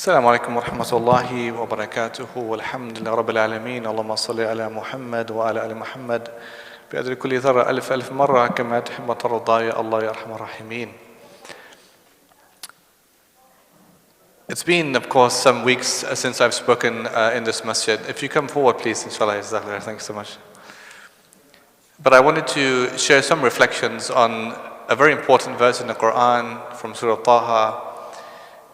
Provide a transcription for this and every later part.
السلام عليكم ورحمة الله وبركاته والحمد لله رب العالمين اللهم صل على محمد وعلى آل محمد بقدر كل ذرة ألف مرة كما تحب وترضى يا الله يا أرحم الراحمين. It's been, of course, some weeks since I've spoken in this masjid. If you come forward, please, inshallah. Thanks so much. But I wanted to share some reflections on a very important verse in the Qur'an from Surah Taha.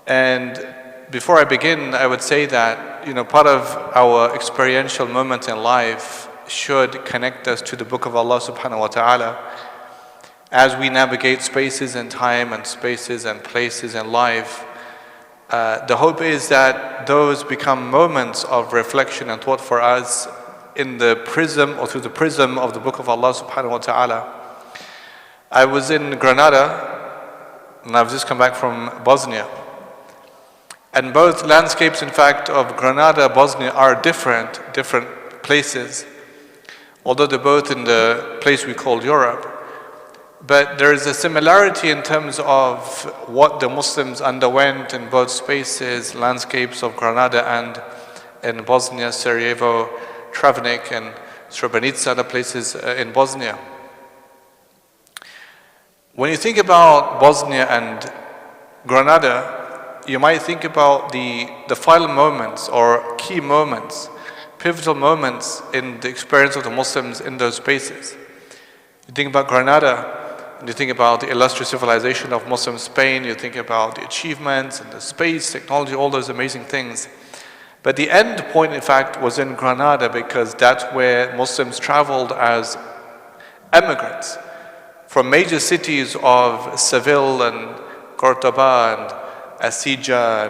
And before I begin, I would say that, part of our experiential moment in life should connect us to the Book of Allah subhanahu wa ta'ala as we navigate spaces and time and spaces and places in life. The hope is that those become moments of reflection and thought for us in the prism or through the prism of the Book of Allah subhanahu wa ta'ala. I was in Granada and I've just come back from Bosnia. And both landscapes, in fact, of Granada, Bosnia are different places, although they're both in the place we call Europe. But there is a similarity in terms of what the Muslims underwent in both spaces, landscapes of Granada and in Bosnia, Sarajevo, Travnik and Srebrenica, other places in Bosnia. When you think about Bosnia and Granada, you might think about the final moments or key moments, pivotal moments in the experience of the Muslims in those spaces. You think about Granada, and you think about the illustrious civilization of Muslim Spain, you think about the achievements and the space, technology, all those amazing things. But the end point, in fact, was in Granada because that's where Muslims traveled as emigrants from major cities of Seville and Cordoba and Asija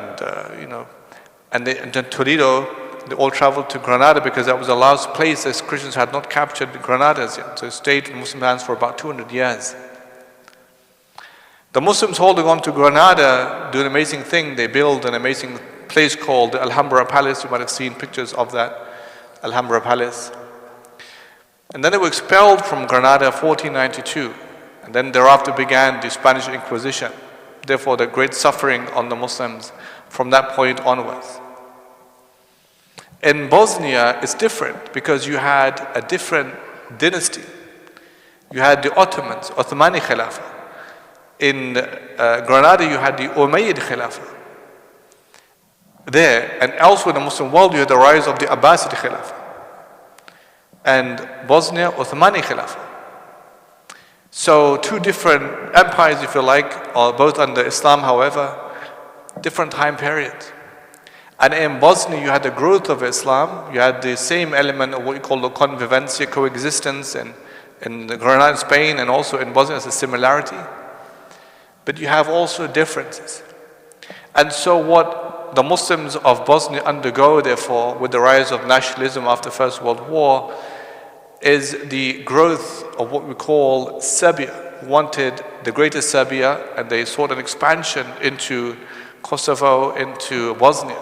and then Toledo. They all traveled to Granada because that was the last place as Christians had not captured Granada yet. So it stayed in Muslim hands for about 200 years. The Muslims holding on to Granada do an amazing thing. They build an amazing place called the Alhambra Palace. You might have seen pictures of that Alhambra Palace. And then they were expelled from Granada in 1492. And then thereafter began the Spanish Inquisition. Therefore, the great suffering on the Muslims from that point onwards. In Bosnia, it's different because you had a different dynasty. You had the Ottomans, Uthmani Khilafah. In Granada, you had the Umayyad Khilafah. There, and elsewhere in the Muslim world, you had the rise of the Abbasid Khilafah. And Bosnia, Uthmani Khilafah. So two different empires, if you like, are both under Islam, however, different time periods. And in Bosnia, you had the growth of Islam. You had the same element of what you call the convivencia, coexistence, in Granada, Spain, and also in Bosnia, there's a similarity. But you have also differences. And so what the Muslims of Bosnia undergo, therefore, with the rise of nationalism after the First World War, is the growth of what we call Serbia. Wanted the greater Serbia, and they sought an expansion into Kosovo, into Bosnia.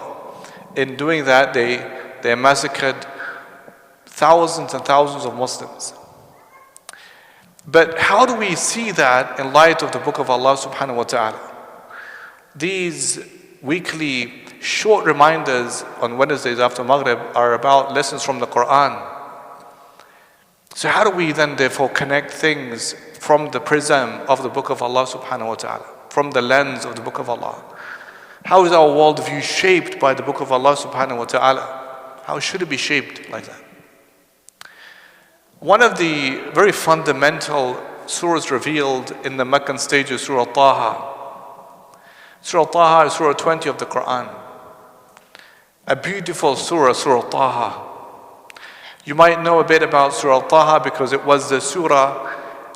In doing that, they massacred thousands and thousands of Muslims. But how do we see that in light of the Book of Allah subhanahu wa ta'ala? These weekly short reminders on Wednesdays after Maghrib are about lessons from the Qur'an. So how do we then therefore connect things from the prism of the Book of Allah subhanahu wa ta'ala, from the lens of the Book of Allah? How is our worldview shaped by the Book of Allah subhanahu wa ta'ala? How should it be shaped like that? One of the very fundamental surahs revealed in the Meccan stage is Surah Taha. Surah Taha is Surah 20 of the Qur'an. A beautiful surah, Surah Taha. You might know a bit about Surah Taha because it was the surah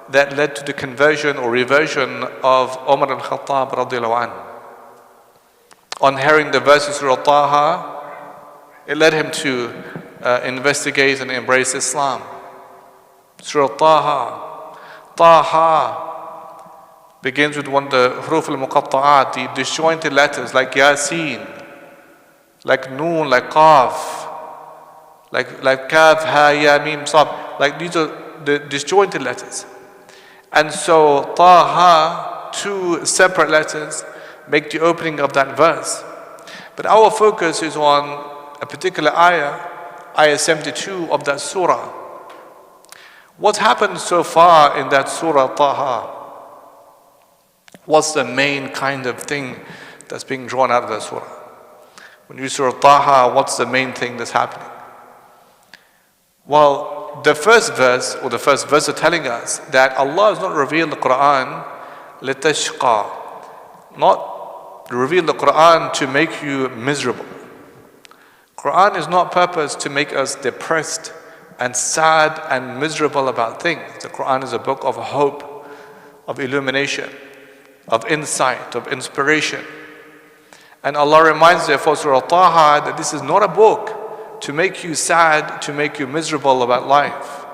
that led to the conversion or reversion of Umar al-Khattab radiallahu anhu. On hearing the verses Surah Taha, it led him to investigate and embrace Islam. Surah Taha. Taha begins with one of the huruf al-muqatta'at, the disjointed letters like Yasin, like Noon, like Qaf, like Kaf, Ha, Ya, Mim, Sab. Like these are the disjointed letters. And so Taha, two separate letters, make the opening of that verse. But our focus is on a particular ayah 72 of that surah. What's happened so far in that surah Taha? What's the main kind of thing that's being drawn out of that surah? When you surah Taha, what's the main thing that's happening? Well, the first verse is telling us that Allah has not revealed the Qur'an لِتَشْقَى, not revealed the Qur'an to make you miserable. Qur'an is not purposed to make us depressed and sad and miserable about things. The Qur'an is a book of hope, of illumination, of insight, of inspiration. And Allah reminds therefore Surah Taha that this is not a book to make you sad, to make you miserable about life.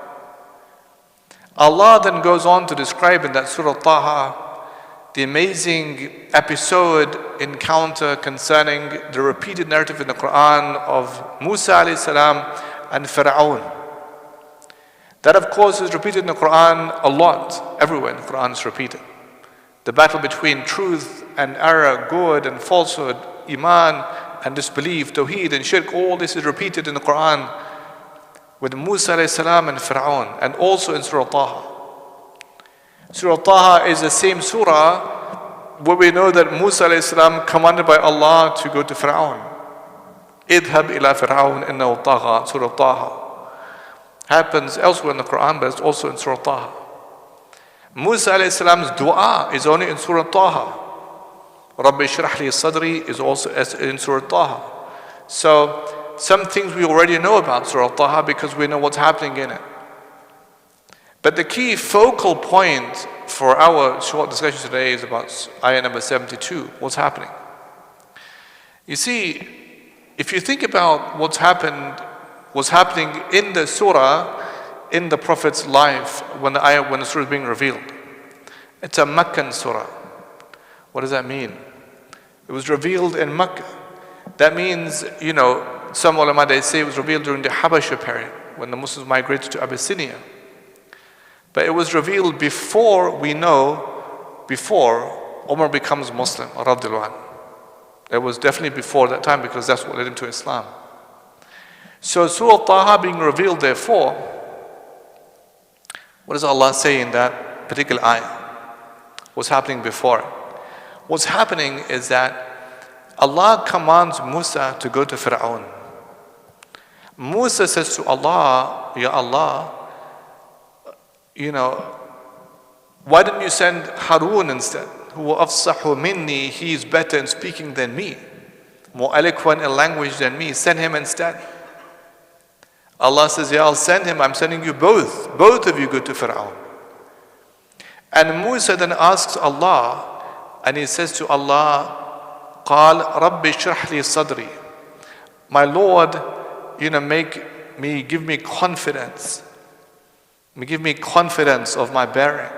Allah then goes on to describe in that Surah Taha the amazing episode, encounter concerning the repeated narrative in the Qur'an of Musa alayhi salam and Fir'aun. That of course is repeated in the Qur'an a lot. Everywhere in the Qur'an is repeated. The battle between truth and error, good and falsehood, iman and disbelief, tawheed and shirk, all this is repeated in the Qur'an with Musa alayhi salam and Fir'aun, and also in Surah Taha. Surah Taha is the same surah where we know that Musa alayhi salam commanded by Allah to go to Fir'aun. Idhab ila Fir'aun innahu tagha. Surah Taha happens elsewhere in the Quran, but it's also in Surah Taha. Musa alayhi salam's dua is only in Surah Taha. Rabbi shrah li sadri is also in Surah Taha. So some things we already know about Surah Taha because we know what's happening in it. But the key focal point for our short discussion today is about ayah number 72, what's happening. You see, if you think about what's happening in the surah, in the Prophet's life, when the surah is being revealed. It's a Meccan surah. What does that mean? It was revealed in Mecca. That means, some ulama, they say it was revealed during the Habasha period, when the Muslims migrated to Abyssinia. But it was revealed before Umar becomes Muslim, radiyallahu anhu. It was definitely before that time because that's what led him to Islam. So Surah Taha being revealed therefore, what does Allah say in that particular ayah? What's happening before it? What's happening is that Allah commands Musa to go to Fir'aun. Musa says to Allah, Ya Allah, why didn't you send Harun instead? Who afsahu minni, he is better in speaking than me, more eloquent in language than me. Send him instead. Allah says, yeah, I'll send him. I'm sending you both. Both of you go to Fir'aun. And Musa then asks Allah, and he says to Allah, قال رب اشرح لي صدري. My Lord, give me confidence. Give me confidence of my bearing.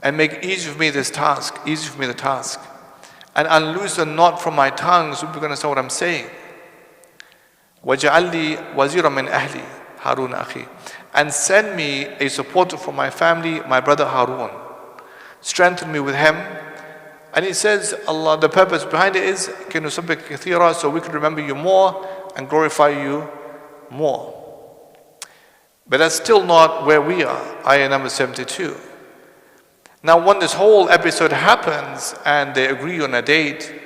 And make easy for me this task, easy for me the task. And unloose the knot from my tongue so people are going to know what I'm saying. وَجَعَلْ لِي وَزِيرًا مِنْ أَهْلِي هَارُونَ أَخِي. And send me a supporter from my family, my brother Harun. Strengthen me with him. And he says, Allah, the purpose behind it is so we can remember you more and glorify you more. But that's still not where we are, ayah number 72. Now when this whole episode happens and they agree on a date,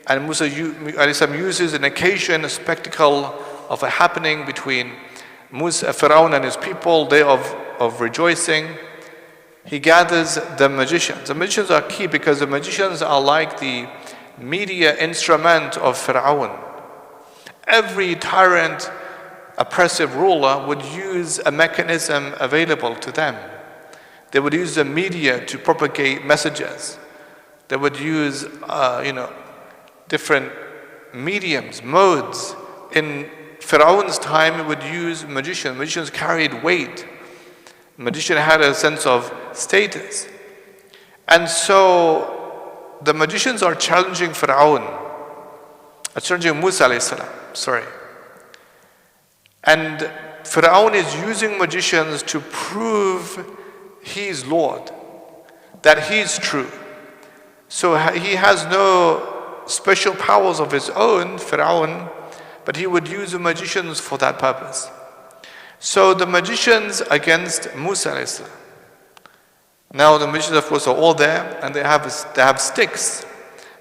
and Musa uses an occasion, a spectacle of a happening between Fir'aun and his people, day of rejoicing, he gathers the magicians. The magicians are key because the magicians are like the media instrument of Fir'aun. Every tyrant, oppressive ruler would use a mechanism available to them. They would use the media to propagate messages. They would use, different mediums, modes. In Fir'aun's time, it would use magicians. Magicians carried weight. Magician had a sense of status. And so the magicians are challenging Fir'aun, challenging Musa alayhi salam, And Fir'aun is using magicians to prove he is Lord, that he is true. So he has no special powers of his own, Fir'aun, but he would use the magicians for that purpose. So the magicians against Musa alayhi salam. Now the magicians of course are all there and they have sticks.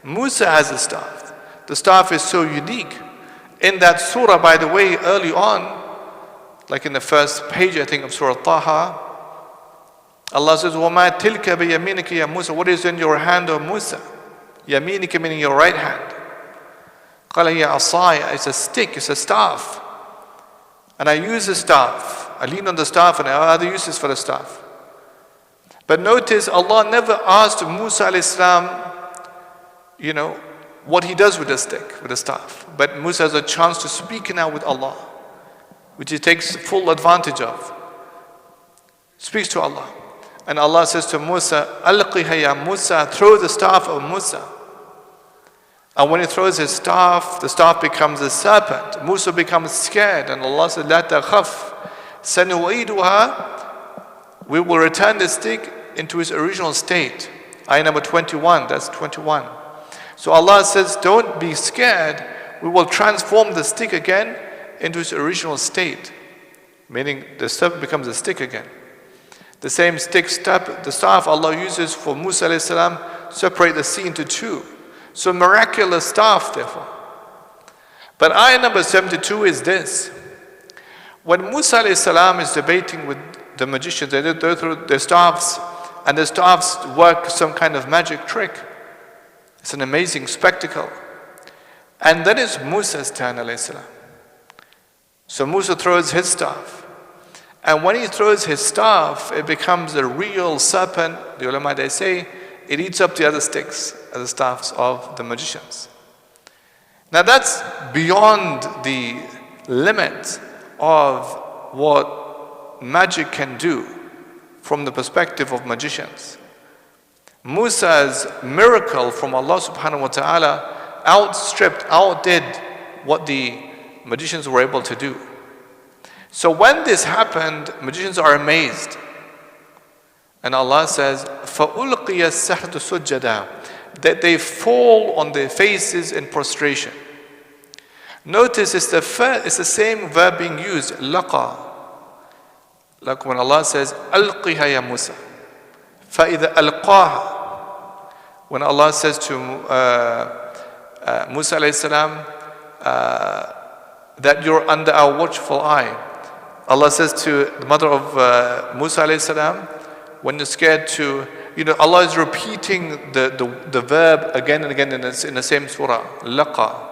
Musa has a staff. The staff is so unique. In that surah, by the way, early on, like in the first page I think of Surah Taha, Allah says, وَمَا تِلْكَ بِيَمِينِكَ يَا Musa. What is in your hand, O Musa? Yaminika meaning your right hand. قَالَ هِيَ عَصَايَ. It's a stick, it's a staff. And I use the staff. I lean on the staff and I have other uses for the staff. But notice Allah never asked Musa alayhi salam, what he does with the stick, with the staff. But Musa has a chance to speak now with Allah, which he takes full advantage of. Speaks to Allah. And Allah says to Musa, Alqiha ya Musa, throw the staff of Musa. And when he throws his staff, the staff becomes a serpent. Musa becomes scared. And Allah said, La takhaf, sanu'iduha. We will return the stick into its original state. Ayah number 21, that's 21. So Allah says, don't be scared. We will transform the stick again into its original state. Meaning the serpent becomes a stick again. The same stick, the staff Allah uses for Musa alayhi salam, separate the sea into two. So miraculous staff therefore. But ayah number 72 is this. When Musa alayhi salam is debating with the magicians, they go through their staffs, and the staffs work some kind of magic trick. It's an amazing spectacle. And then it's Musa's turn alayhi salam. So Musa throws his staff. And when he throws his staff, it becomes a real serpent. The ulama, they say, it eats up the other sticks, the staffs of the magicians. Now that's beyond the limit of what magic can do from the perspective of magicians. Musa's miracle from Allah subhanahu wa ta'ala outdid what the magicians were able to do. So when this happened, magicians are amazed. And Allah says, فَأُلْقِيَ السَّحْرَةُ سُجَّدًا, that they fall on their faces in prostration. Notice it's the same verb being used, لَقَى. Like when Allah says, أَلْقِهَا يَا مُوسَى فَإِذَا أَلْقَاهَا. When Allah says to Musa alayhi salam, that you're under our watchful eye. Allah says to the mother of Musa alayhi salam, when you're scared to, Allah is repeating the verb again and again in the same surah, laqa.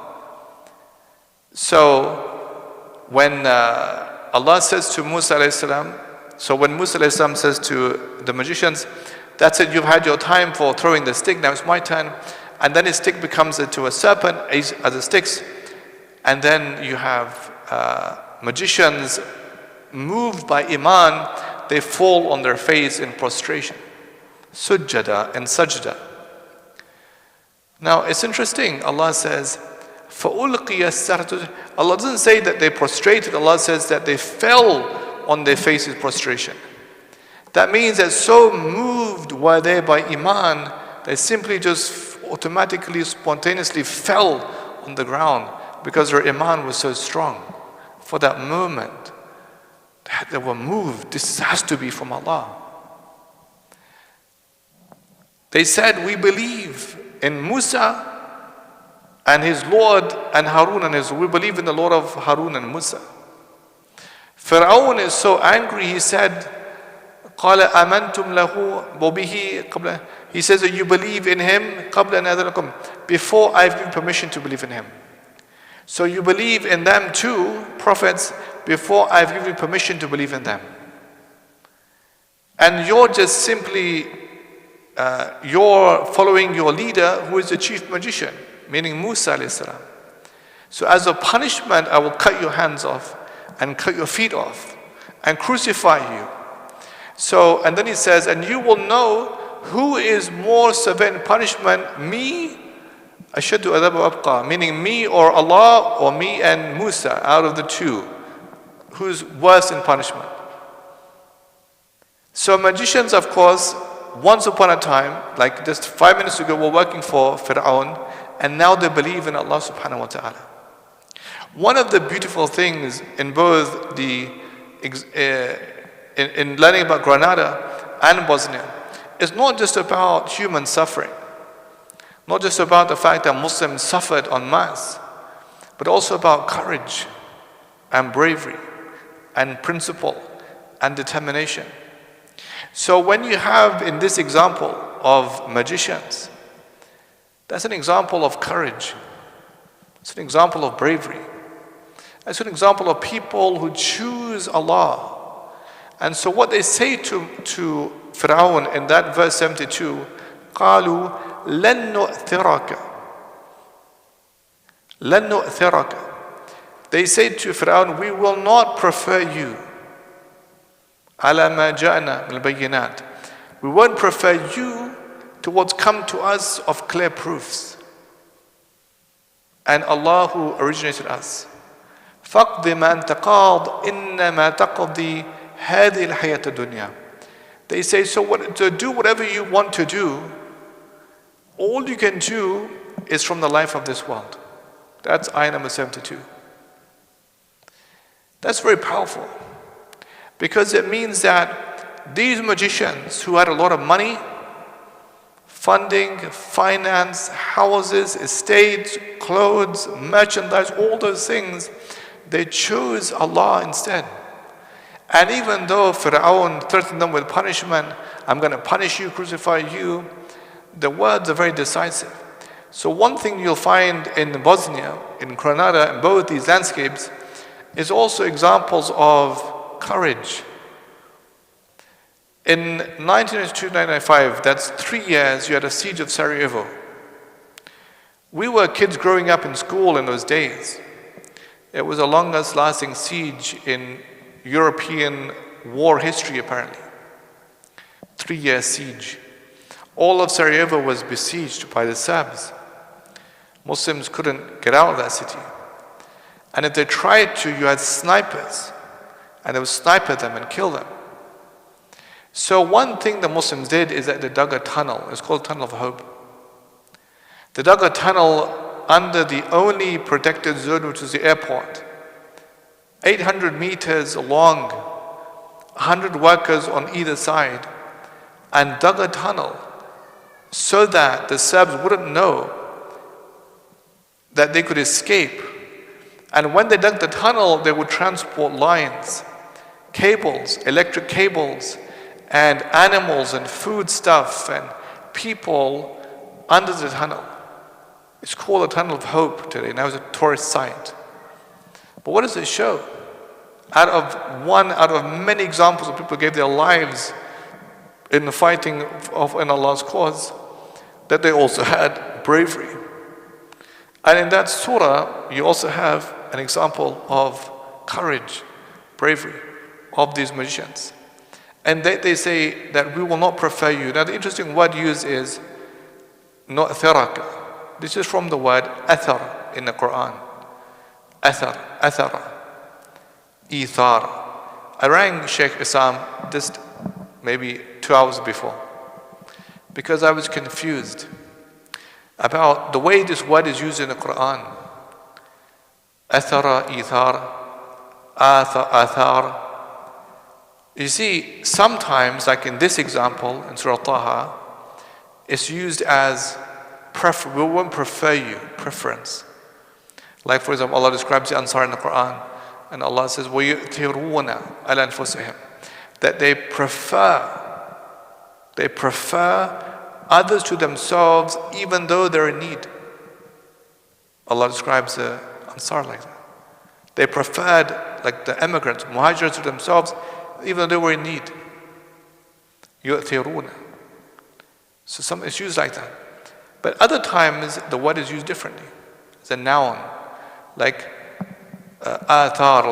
So when Allah says to Musa alayhi salam, so when Musa alayhi salam says to the magicians, that's it, you've had your time for throwing the stick, now it's my turn. And then his stick becomes into a serpent, as it sticks. And then you have magicians moved by iman, they fall on their face in prostration. Sujjada and sajda. Now it's interesting, Allah says, فَأُلْقِيَ السَّحْرَةُ. Allah doesn't say that they prostrated, Allah says that they fell on their faces prostration. That means that so moved were they by iman, they simply just automatically, spontaneously fell on the ground because their iman was so strong. For that moment, they were moved. This has to be from Allah. They said, we believe in Musa and his Lord and Harun and his, we believe in the Lord of Harun and Musa. Fir'aun is so angry, he said, قال آمنتم له وبه قبل. He says that you believe in him قبل أن أذن لكم, before I've given permission to believe in him. So you believe in them too, prophets, before I've given you permission to believe in them. And you're just simply, you're following your leader who is the chief magician, meaning Musa alayhi salam. So as a punishment, I will cut your hands off and cut your feet off and crucify you. So, and then he says, and you will know who is more severe in punishment, me, ashaddu adhab wa abqa, meaning me or Allah, or me and Musa, out of the two, who's worse in punishment. So magicians, of course, once upon a time, like just 5 minutes ago, were working for Fir'aun, and now they believe in Allah subhanahu wa ta'ala. One of the beautiful things in both the in learning about Granada and Bosnia is not just about human suffering, not just about the fact that Muslims suffered en masse, but also about courage and bravery and principle and determination. So when you have in this example of magicians, that's an example of courage. It's an example of bravery. It's an example of people who choose Allah. And so what they say to Fir'aun in that verse 72, قَالُوا لَن نُؤْثِرَكَ لَن نُؤْثِرَكَ. They say to Fir'aun, we will not prefer you. عَلَى مَا جَأْنَا مِنَ الْبَيِّنَاتِ. We won't prefer you to what's come to us of clear proofs. And Allah who originated us. فَقْضِ مَا أَنْتَ قَاضٍ إِنَّمَا تَقْضِي هَذِهِ الْحَيَاةَ الدُّنْيَا. They say, so do whatever you want to do. All you can do is from the life of this world. That's ayah number 72. That's very powerful. Because it means that these magicians who had a lot of money, funding, finance, houses, estates, clothes, merchandise, all those things, they chose Allah instead. And even though Fir'aun threatened them with punishment, I'm going to punish you, crucify you, the words are very decisive. So one thing you'll find in Bosnia, in Granada, in both these landscapes, is also examples of courage. In 1992-1995, that's 3 years, you had a siege of Sarajevo. We were kids growing up in school in those days. It was the longest lasting siege in European war history, apparently. 3-year siege. All of Sarajevo was besieged by the Serbs. Muslims couldn't get out of that city. And if they tried to, you had snipers. And they would sniper them and kill them. So one thing the Muslims did is that they dug a tunnel. It's called Tunnel of Hope. They dug a tunnel under the only protected zone, which is the airport. 800 meters long, 100 workers on either side, and dug a tunnel so that the Serbs wouldn't know that they could escape. And when they dug the tunnel, they would transport lines, cables, electric cables, and animals and food stuff and people under the tunnel. It's called the Tunnel of Hope today. Now it's a tourist site. But what does it show? Out of many examples of people who gave their lives in the fighting in Allah's cause, that they also had bravery. And in that surah, you also have an example of courage, bravery of these magicians. And they say that we will not prefer you. Now the interesting word used is nu'thiraka. This is from the word athar in the Qur'an. Athara. Ithar. I rang Sheikh Isam just maybe 2 hours before because I was confused about the way this word is used in the Qur'an. Athara, ithar, athar. You see, sometimes, like in this example in Surah Taha, it's used as we won't prefer you, preference. Like for example, Allah describes the Ansar in the Quran, and Allah says, وَيُؤْثِرُونَ عَلَى أَنفُسِهِمْ, that they prefer others to themselves even though they're in need. Allah describes the Ansar like that. They preferred, like the immigrants, muhajirs, to themselves even though they were in need. يُؤْثِرُونَ. So it's used like that. But other times, the word is used differently. It's a noun. Like athar,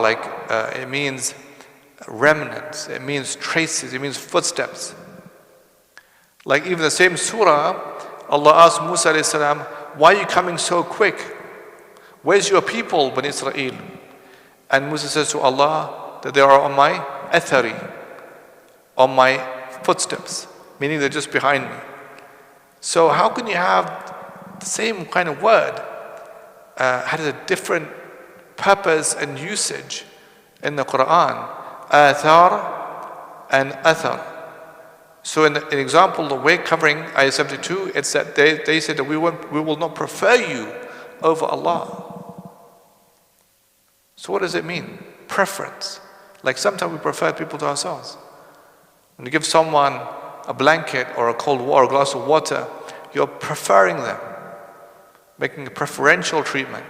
it means remnants, it means traces, it means footsteps. Like even the same surah, Allah asked Musa alayhi salam, why are you coming so quick? Where's your people, Bani Israel? And Musa says to Allah that they are on my athari, on my footsteps, meaning they're just behind me. So how can you have the same kind of word, had a different purpose and usage in the Qur'an? Athar and athar. So in the example, the way covering ayah 72, it's that they said that we will not prefer you over Allah. So what does it mean? Preference. Like sometimes we prefer people to ourselves. When you give someone a blanket or a cold water, or a glass of water, you're preferring them, making a preferential treatment.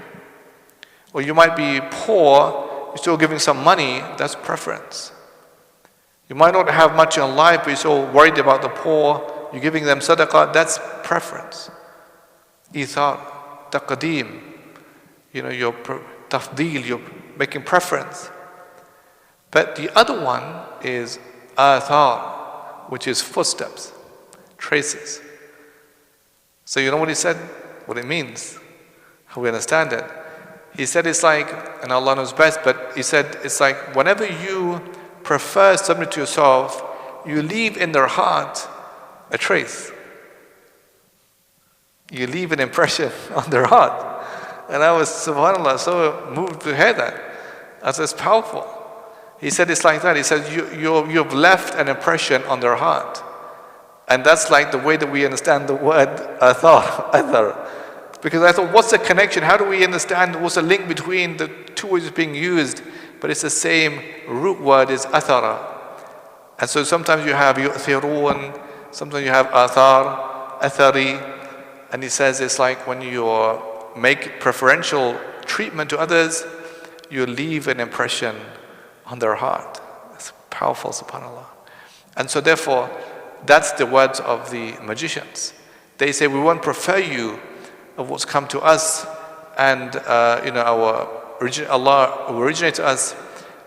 Or you might be poor, you're still giving some money, that's preference. You might not have much in life, but you're still worried about the poor, you're giving them sadaqah, that's preference. Ithar, taqdeem, your tafdeel, you're making preference. But the other one is athar, which is footsteps, traces. So you know what he said? What it means, how we understand it. He said it's like, and Allah knows best, but he said it's like whenever you prefer somebody to yourself, you leave in their heart a trace. You leave an impression on their heart. And I was, subhanAllah, so moved to hear that. That's just powerful. He said it's like that. He said you've left an impression on their heart. And that's like the way that we understand the word athar. Because I thought, what's the connection? How do we understand what's the link between the two words being used? But it's the same root word is athara. And so sometimes you have yu'thirun, sometimes you have athar, athari. And he says it's like when you make preferential treatment to others, you leave an impression on their heart. It's powerful, subhanAllah. And so therefore, that's the words of the magicians. They say, we won't prefer you of what's come to us, and Allah who originates us,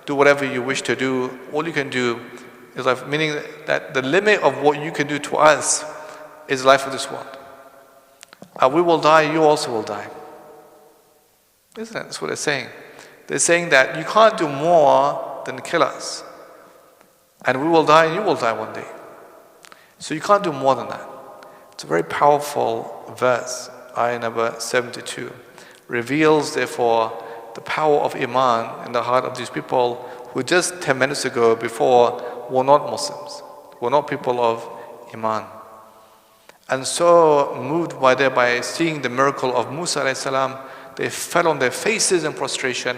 do whatever you wish to do. All you can do is life, meaning that the limit of what you can do to us is life of this world. We will die, you also will die. Isn't it? That's what they're saying. They're saying that you can't do more than kill us. And we will die and you will die one day. So you can't do more than that. It's a very powerful verse, ayah number 72. Reveals, therefore, the power of Iman in the heart of these people who just 10 minutes ago before were not Muslims, were not people of Iman. And so moved by seeing the miracle of Musa alayhi salam, they fell on their faces in prostration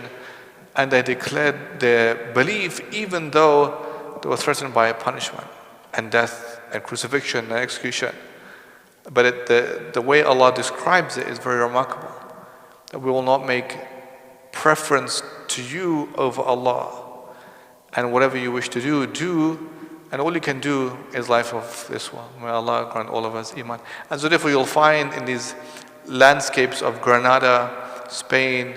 and they declared their belief even though they were threatened by punishment and death and crucifixion and execution. But the way Allah describes it is very remarkable. That we will not make preference to you over Allah. And whatever you wish to do, do. And all you can do is life of this world. May Allah grant all of us Iman. And so therefore you'll find in these landscapes of Granada, Spain,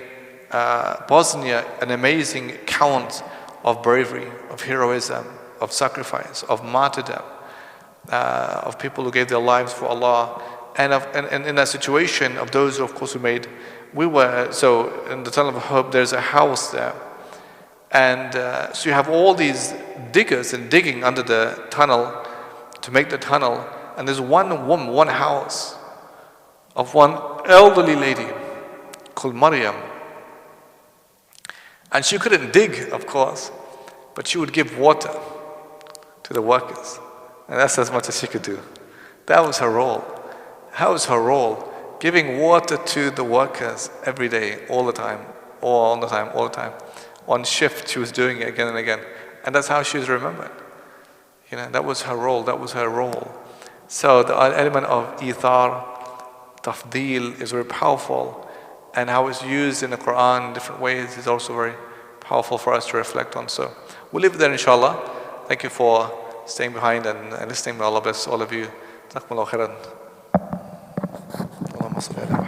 Bosnia, an amazing account of bravery, of heroism, of sacrifice, of martyrdom, of people who gave their lives for Allah, and in that situation of those who, of course, who made. So in the Tunnel of Hope, there's a house there, and so you have all these diggers and digging under the tunnel to make the tunnel, and there's one woman, one house of one elderly lady called Maryam, and she couldn't dig, of course, but she would give water to the workers. And that's as much as she could do. That was her role. That was her role. Giving water to the workers every day, all the time, all the time. On shift, she was doing it again and again. And that's how she was remembered. That was her role. So the element of ithar, tafdeel is very powerful. And how it's used in the Qur'an in different ways is also very powerful for us to reflect on. So we'll leave it there, inshallah. Thank you for staying behind and listening. May Allah bless all of you. Jazakumullahu khairan. Allahumma salli ala